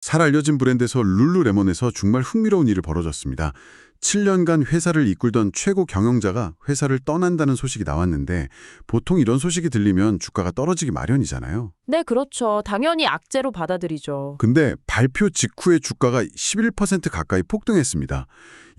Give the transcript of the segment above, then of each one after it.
잘 알려진 브랜드에서 룰루레몬에서 정말 흥미로운 일이 벌어졌습니다. 7년간 회사를 이끌던 최고 경영자가 회사를 떠난다는 소식이 나왔는데 보통 이런 소식이 들리면 주가가 떨어지기 마련이잖아요. 네, 그렇죠. 당연히 악재로 받아들이죠. 근데 발표 직후에 주가가 11% 가까이 폭등했습니다.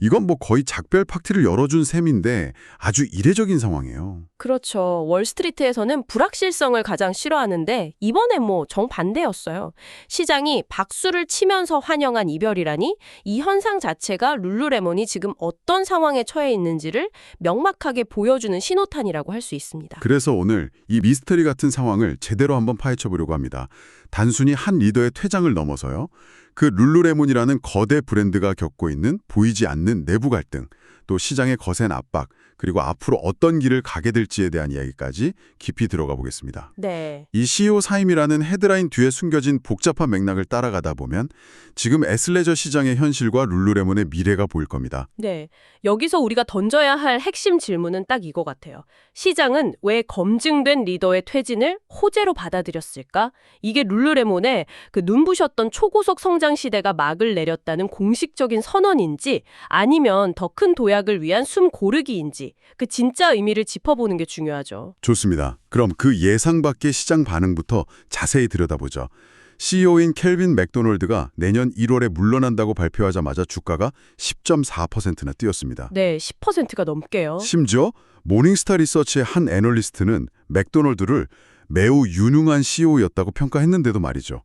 이건 뭐 거의 작별 파티를 열어준 셈인데 아주 이례적인 상황이에요. 그렇죠. 월스트리트에서는 불확실성을 가장 싫어하는데 이번에 뭐 정반대였어요. 시장이 박수를 치면서 환영한 이별이라니 이 현상 자체가 룰루레몬이 지금 어떤 상황에 처해 있는지를 명확하게 보여주는 신호탄이라고 할 수 있습니다. 그래서 오늘 이 미스터리 같은 상황을 제대로 한번 파헤쳐 보려고 합니다. 단순히 한 리더의 퇴장을 넘어서요. 그 룰루레몬이라는 거대 브랜드가 겪고 있는 보이지 않는 내부 갈등, 또 시장의 거센 압박, 그리고 앞으로 어떤 길을 가게 될지에 대한 이야기까지 깊이 들어가 보겠습니다. 네. 이 CEO 사임이라는 헤드라인 뒤에 숨겨진 복잡한 맥락을 따라가다 보면 지금 애슬레저 시장의 현실과 룰루레몬의 미래가 보일 겁니다. 네. 여기서 우리가 던져야 할 핵심 질문은 딱 이거 같아요. 시장은 왜 검증된 리더의 퇴진을 호재로 받아들였을까? 이게 룰루레몬의 그 눈부셨던 초고속 성장 시대가 막을 내렸다는 공식적인 선언인지 아니면 더 큰 도약을 위한 숨 고르기인지 그 진짜 의미를 짚어보는 게 중요하죠. 좋습니다. 그럼 그 예상 밖의 시장 반응부터 자세히 들여다보죠. CEO인 켈빈 맥도널드가 내년 1월에 물러난다고 발표하자마자 주가가 10.4%나 뛰었습니다. 네, 10%가 넘게요. 심지어 모닝스타 리서치의 한 애널리스트는 맥도널드를 매우 유능한 CEO였다고 평가했는데도 말이죠.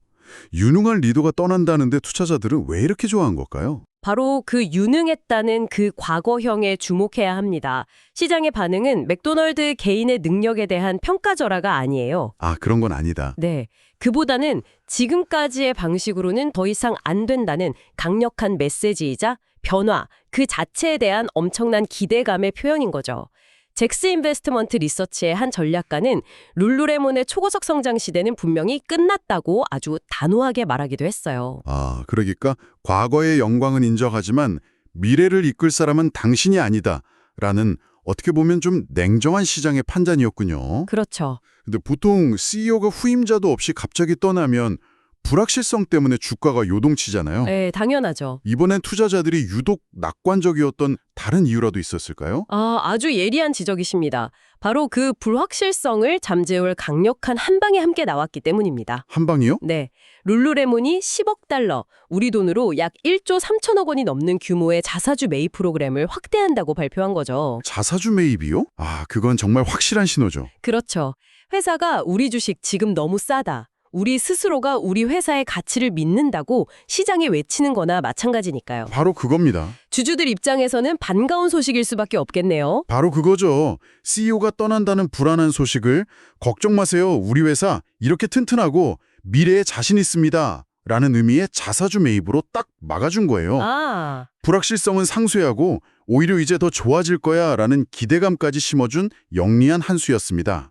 유능한 리더가 떠난다는데 투자자들은 왜 이렇게 좋아한 걸까요? 바로 그 유능했다는 그 과거형에 주목해야 합니다. 시장의 반응은 맥도널드 개인의 능력에 대한 평가절하가 아니에요. 아, 그런 건 아니다. 네. 그보다는 지금까지의 방식으로는 더 이상 안 된다는 강력한 메시지이자 변화, 그 자체에 대한 엄청난 기대감의 표현인 거죠. 잭스 인베스트먼트 리서치의 한 전략가는 룰루레몬의 초고속 성장 시대는 분명히 끝났다고 아주 단호하게 말하기도 했어요. 아, 그러니까 과거의 영광은 인정하지만 미래를 이끌 사람은 당신이 아니다 라는 어떻게 보면 좀 냉정한 시장의 판단이었군요. 그렇죠. 근데 보통 CEO가 후임자도 없이 갑자기 떠나면 불확실성 때문에 주가가 요동치잖아요. 네, 당연하죠. 이번엔 투자자들이 유독 낙관적이었던 다른 이유라도 있었을까요? 아주 예리한 지적이십니다. 바로 그 불확실성을 잠재울 강력한 한 방이 함께 나왔기 때문입니다. 한 방이요? 네, 룰루레몬이 10억 달러, 우리 돈으로 약 1조 3천억 원이 넘는 규모의 자사주 매입 프로그램을 확대한다고 발표한 거죠. 자사주 매입이요? 아, 그건 정말 확실한 신호죠. 그렇죠. 회사가 우리 주식 지금 너무 싸다. 우리 스스로가 우리 회사의 가치를 믿는다고 시장에 외치는 거나 마찬가지니까요. 바로 그겁니다. 주주들 입장에서는 반가운 소식일 수밖에 없겠네요. 바로 그거죠. CEO가 떠난다는 불안한 소식을 걱정 마세요. 우리 회사 이렇게 튼튼하고 미래에 자신 있습니다. 라는 의미의 자사주 매입으로 딱 막아준 거예요. 아, 불확실성은 상쇄하고 오히려 이제 더 좋아질 거야 라는 기대감까지 심어준 영리한 한 수였습니다.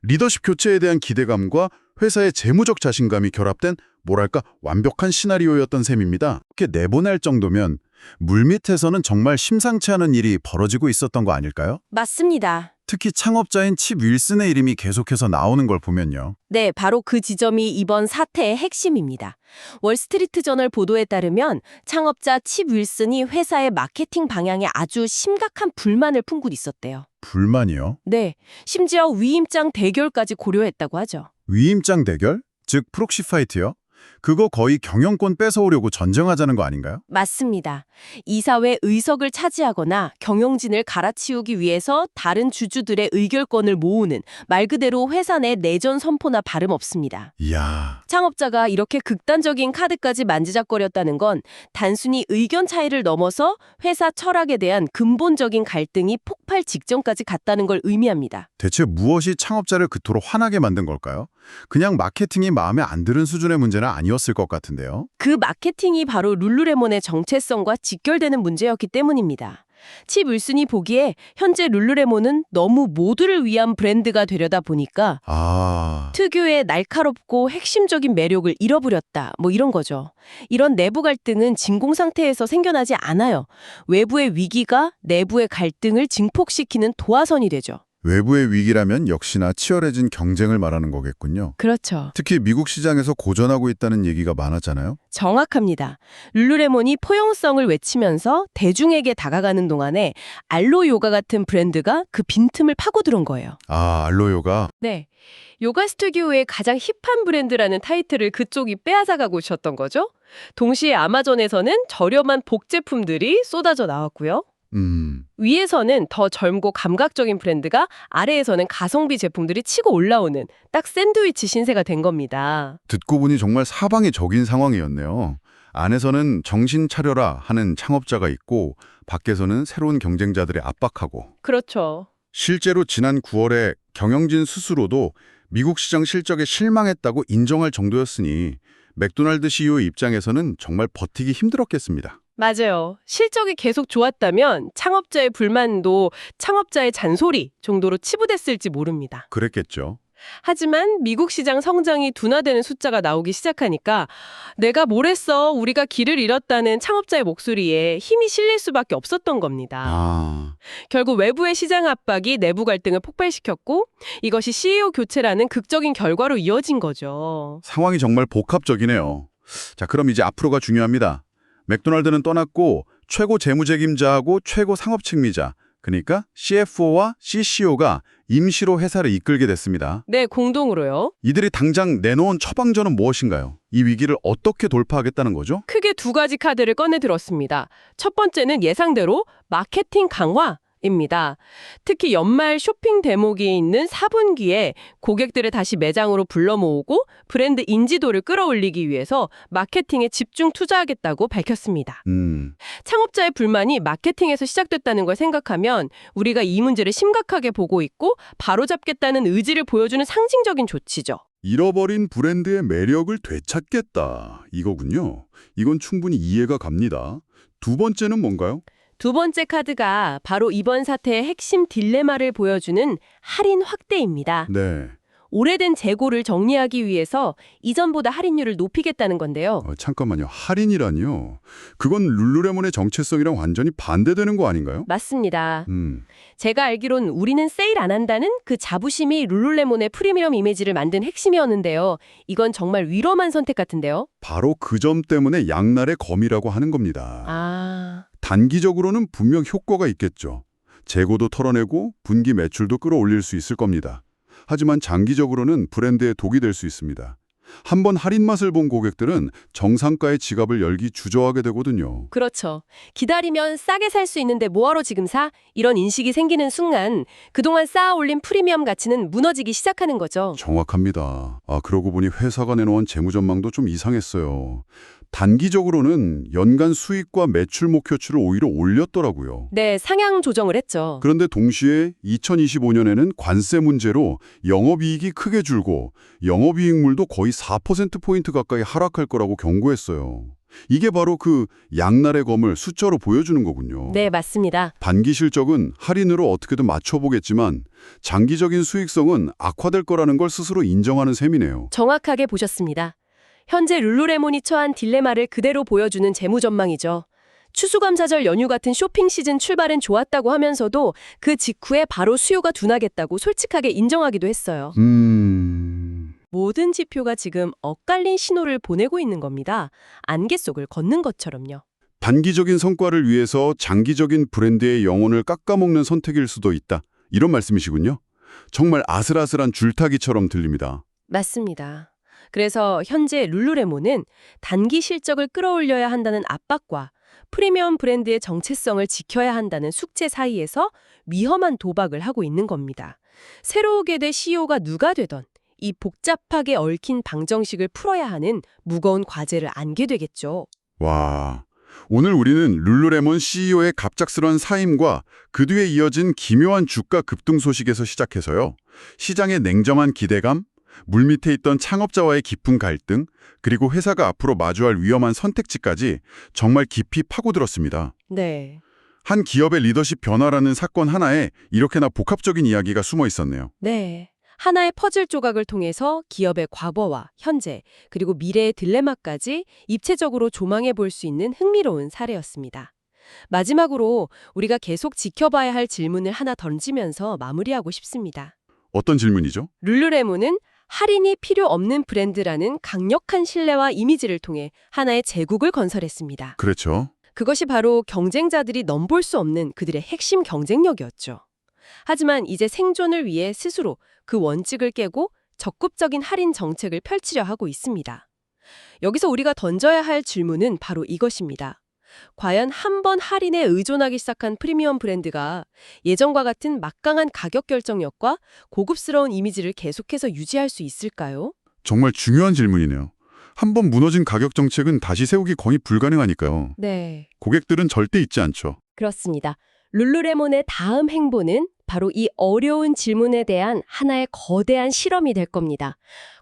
리더십 교체에 대한 기대감과 회사의 재무적 자신감이 결합된 뭐랄까 완벽한 시나리오였던 셈입니다. 이렇게 내보낼 정도면 물밑에서는 정말 심상치 않은 일이 벌어지고 있었던 거 아닐까요? 맞습니다. 특히 창업자인 칩 윌슨의 이름이 계속해서 나오는 걸 보면요. 네, 바로 그 지점이 이번 사태의 핵심입니다. 월스트리트 저널 보도에 따르면 창업자 칩 윌슨이 회사의 마케팅 방향에 아주 심각한 불만을 품고 있었대요. 불만이요? 네, 심지어 위임장 대결까지 고려했다고 하죠. 위임장 대결? 즉 프록시 파이트요? 그거 거의 경영권 뺏어오려고 전쟁하자는 거 아닌가요? 맞습니다. 이사회 의석을 차지하거나 경영진을 갈아치우기 위해서 다른 주주들의 의결권을 모으는 말 그대로 회사 내 내전 선포나 다름없습니다. 이야, 창업자가 이렇게 극단적인 카드까지 만지작거렸다는 건 단순히 의견 차이를 넘어서 회사 철학에 대한 근본적인 갈등이 폭발 직전까지 갔다는 걸 의미합니다. 대체 무엇이 창업자를 그토록 화나게 만든 걸까요? 그냥 마케팅이 마음에 안 드는 수준의 문제는 아니었을 것 같은데요. 그 마케팅이 바로 룰루레몬의 정체성과 직결되는 문제였기 때문입니다. 칩 윌슨이 보기에 현재 룰루레몬은 너무 모두를 위한 브랜드가 되려다 보니까 특유의 날카롭고 핵심적인 매력을 잃어버렸다. 뭐 이런 거죠. 이런 내부 갈등은 진공 상태에서 생겨나지 않아요. 외부의 위기가 내부의 갈등을 증폭시키는 도화선이 되죠. 외부의 위기라면 역시나 치열해진 경쟁을 말하는 거겠군요. 그렇죠. 특히 미국 시장에서 고전하고 있다는 얘기가 많았잖아요. 정확합니다. 룰루레몬이 포용성을 외치면서 대중에게 다가가는 동안에 알로 요가 같은 브랜드가 그 빈틈을 파고들은 거예요. 아, 알로요가. 네. 요가 스튜디오의 가장 힙한 브랜드라는 타이틀을 그쪽이 빼앗아가고 있었던 거죠. 동시에 아마존에서는 저렴한 복 제품들이 쏟아져 나왔고요. 위에서는 더 젊고 감각적인 브랜드가, 아래에서는 가성비 제품들이 치고 올라오는 딱 샌드위치 신세가 된 겁니다. 듣고 보니 정말 사방이 적인 상황이었네요. 안에서는 정신 차려라 하는 창업자가 있고 밖에서는 새로운 경쟁자들이 압박하고. 그렇죠. 실제로 지난 9월에 경영진 스스로도 미국 시장 실적에 실망했다고 인정할 정도였으니 맥도날드 CEO 입장에서는 정말 버티기 힘들었겠습니다. 맞아요. 실적이 계속 좋았다면 창업자의 불만도 창업자의 잔소리 정도로 치부됐을지 모릅니다. 그랬겠죠. 하지만 미국 시장 성장이 둔화되는 숫자가 나오기 시작하니까 내가 뭘 했어, 우리가 길을 잃었다는 창업자의 목소리에 힘이 실릴 수밖에 없었던 겁니다. 아, 결국 외부의 시장 압박이 내부 갈등을 폭발시켰고 이것이 CEO 교체라는 극적인 결과로 이어진 거죠. 상황이 정말 복합적이네요. 자, 그럼 이제 앞으로가 중요합니다. 맥도날드는 떠났고 최고 재무책임자하고 최고 상업책임자, 그러니까 CFO와 CCO가 임시로 회사를 이끌게 됐습니다. 네, 공동으로요. 이들이 당장 내놓은 처방전은 무엇인가요? 이 위기를 어떻게 돌파하겠다는 거죠? 크게 두 가지 카드를 꺼내 들었습니다. 첫 번째는 예상대로 마케팅 강화입니다. 특히 연말 쇼핑 대목이 있는 4분기에 고객들을 다시 매장으로 불러 모으고 브랜드 인지도를 끌어올리기 위해서 마케팅에 집중 투자하겠다고 밝혔습니다. 창업자의 불만이 마케팅에서 시작됐다는 걸 생각하면 우리가 이 문제를 심각하게 보고 있고 바로잡겠다는 의지를 보여주는 상징적인 조치죠. 잃어버린 브랜드의 매력을 되찾겠다. 이거군요. 이건 충분히 이해가 갑니다. 두 번째는 뭔가요? 두 번째 카드가 바로 이번 사태의 핵심 딜레마를 보여주는 할인 확대입니다. 네. 오래된 재고를 정리하기 위해서 이전보다 할인율을 높이겠다는 건데요. 잠깐만요. 할인이라니요? 그건 룰루레몬의 정체성이랑 완전히 반대되는 거 아닌가요? 맞습니다. 제가 알기론 우리는 세일 안 한다는 그 자부심이 룰루레몬의 프리미엄 이미지를 만든 핵심이었는데요. 이건 정말 위험한 선택 같은데요. 바로 그 점 때문에 양날의 검이라고 하는 겁니다. 아, 단기적으로는 분명 효과가 있겠죠. 재고도 털어내고 분기 매출도 끌어올릴 수 있을 겁니다. 하지만 장기적으로는 브랜드에 독이 될 수 있습니다. 한번 할인 맛을 본 고객들은 정상가의 지갑을 열기 주저하게 되거든요. 그렇죠. 기다리면 싸게 살 수 있는데 뭐하러 지금 사? 이런 인식이 생기는 순간 그동안 쌓아올린 프리미엄 가치는 무너지기 시작하는 거죠. 정확합니다. 그러고 보니 회사가 내놓은 재무전망도 좀 이상했어요. 단기적으로는 연간 수익과 매출 목표치를 오히려 올렸더라고요. 네, 상향 조정을 했죠. 그런데 동시에 2025년에는 관세 문제로 영업이익이 크게 줄고 영업이익물도 거의 4%포인트 가까이 하락할 거라고 경고했어요. 이게 바로 그 양날의 검을 숫자로 보여주는 거군요. 네, 맞습니다. 반기 실적은 할인으로 어떻게든 맞춰보겠지만 장기적인 수익성은 악화될 거라는 걸 스스로 인정하는 셈이네요. 정확하게 보셨습니다. 현재 룰루레몬이 처한 딜레마를 그대로 보여주는 재무 전망이죠. 추수감사절 연휴 같은 쇼핑 시즌 출발은 좋았다고 하면서도 그 직후에 바로 수요가 둔하겠다고 솔직하게 인정하기도 했어요. 모든 지표가 지금 엇갈린 신호를 보내고 있는 겁니다. 안개 속을 걷는 것처럼요. 단기적인 성과를 위해서 장기적인 브랜드의 영혼을 깎아먹는 선택일 수도 있다. 이런 말씀이시군요. 정말 아슬아슬한 줄타기처럼 들립니다. 맞습니다. 그래서 현재 룰루레몬은 단기 실적을 끌어올려야 한다는 압박과 프리미엄 브랜드의 정체성을 지켜야 한다는 숙제 사이에서 위험한 도박을 하고 있는 겁니다. 새로 오게 될 CEO가 누가 되던 이 복잡하게 얽힌 방정식을 풀어야 하는 무거운 과제를 안게 되겠죠. 와, 오늘 우리는 룰루레몬 CEO의 갑작스런 사임과 그 뒤에 이어진 기묘한 주가 급등 소식에서 시작해서요. 시장의 냉정한 기대감, 물밑에 있던 창업자와의 깊은 갈등, 그리고 회사가 앞으로 마주할 위험한 선택지까지 정말 깊이 파고들었습니다. 네. 한 기업의 리더십 변화라는 사건 하나에 이렇게나 복합적인 이야기가 숨어 있었네요. 네. 하나의 퍼즐 조각을 통해서 기업의 과거와 현재, 그리고 미래의 딜레마까지 입체적으로 조망해 볼 수 있는 흥미로운 사례였습니다. 마지막으로 우리가 계속 지켜봐야 할 질문을 하나 던지면서 마무리하고 싶습니다. 어떤 질문이죠? 룰루레몬은 할인이 필요 없는 브랜드라는 강력한 신뢰와 이미지를 통해 하나의 제국을 건설했습니다. 그렇죠. 그것이 바로 경쟁자들이 넘볼 수 없는 그들의 핵심 경쟁력이었죠. 하지만 이제 생존을 위해 스스로 그 원칙을 깨고 적극적인 할인 정책을 펼치려 하고 있습니다. 여기서 우리가 던져야 할 질문은 바로 이것입니다. 과연 한 번 할인에 의존하기 시작한 프리미엄 브랜드가 예전과 같은 막강한 가격 결정력과 고급스러운 이미지를 계속해서 유지할 수 있을까요? 정말 중요한 질문이네요. 한번 무너진 가격 정책은 다시 세우기 거의 불가능하니까요. 네, 고객들은 절대 잊지 않죠. 그렇습니다. 룰루레몬의 다음 행보는 바로 이 어려운 질문에 대한 하나의 거대한 실험이 될 겁니다.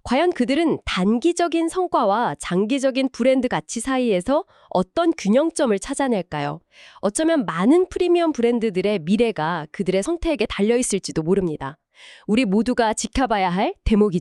과연 그들은 단기적인 성과와 장기적인 브랜드 가치 사이에서 어떤 균형점을 찾아낼까요? 어쩌면 많은 프리미엄 브랜드들의 미래가 그들의 선택에 달려 있을지도 모릅니다. 우리 모두가 지켜봐야 할 대목이죠.